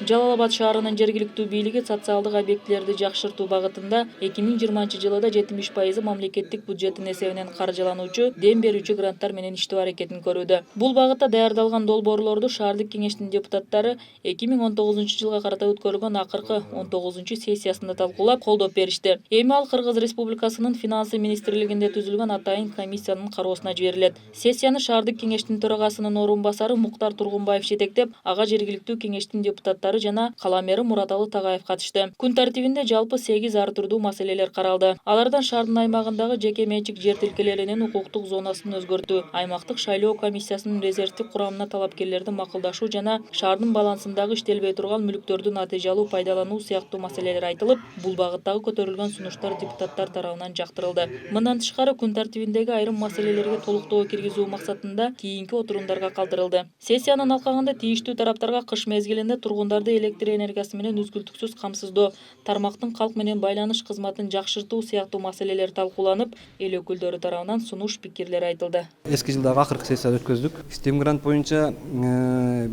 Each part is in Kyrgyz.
Жалал Абад шаарынын жергиликтүү бийлиги социалдык объектилерди жакшыртуу багытында 2020-жылда 70% мамлекеттик бюджеттин эсебинен каржылануучу дем берүүчү гранттар менен иштөө аракетин көрүүдө. Бул багытта даярдалган долбоорлорду шаардык кеңештин депутаттары 2019-жылга карата өткөрүлгөн акыркы 19-сессиясында талкуулап, колдоп беришти. Эми ал Кыргыз Республикасынын финансы министрлигинде түзүлгөн атайын комиссиянын кароосуна жиберилет. Сессияны шаардык кеңештин төрагасынын орун басары Муктар Тургунбаев жетектеп, ага жергиликтүү кеңештин депутаттары жана кала мэри Мураталы Тагаев катышты. Күн тартибинде жалпы 8 ар түрдүү маселелер каралды. Алардан шаардын аймагындагы жеке менчик жер тилкелеринин укуктук зонасын өзгөртүү, аймактык шайлоо комиссиясынын резервдик курамына талапкерлерди макулдашуу жана шаардын балансындагы иштелбей турган мүлктөрдү натыйжалуу пайдалануу сыяктуу маселелер айтылып, бул багыттагы көтөрүлгөн сунуштар депутаттар тарабынан жактырылды. Мындан тышкары күн тартибиндеги айрым маселелерге толуктоо киргизүү максатында кийинки отурумдарга калтырылды. Сессиянын алкагында тийиштүү тараптарга кыш мезгилинде тургундарды электр энергиясы менен үзгүлтүксүз камсыздоо, тармактын калк менен байланыш кызматын жакшыртуу сыяктуу маселелер талкууланып, эл өкүлдөрү тарабынан сунуш пикирлер айтылды. Эски жылдагы акыркы сессияда өткөздүк. STEM грант боюнча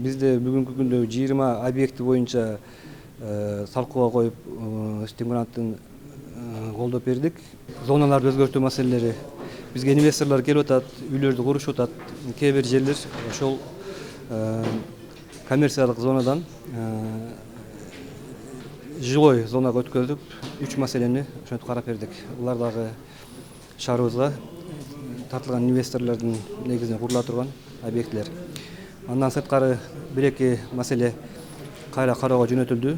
бизде бүгүнкү күндө 20 объекти боюнча талкууга коюп, STEM гранттын колдоп бердик. Зоналарды өзгөртүү маселелери. Бизге инвесторлор келип атат, үйлөрдү курушуп атат. Кээ бир жерлер ошол коммерциялык зонадан жилой зонага өткөзүп, 3 маселени ошентип карап бердик. Булар дагы шаарыбызга тартылган инвесторлордун негизинен курула турган объектилер. Андан сырткары 1-2 маселе кайра кароого жөнөтүлдү.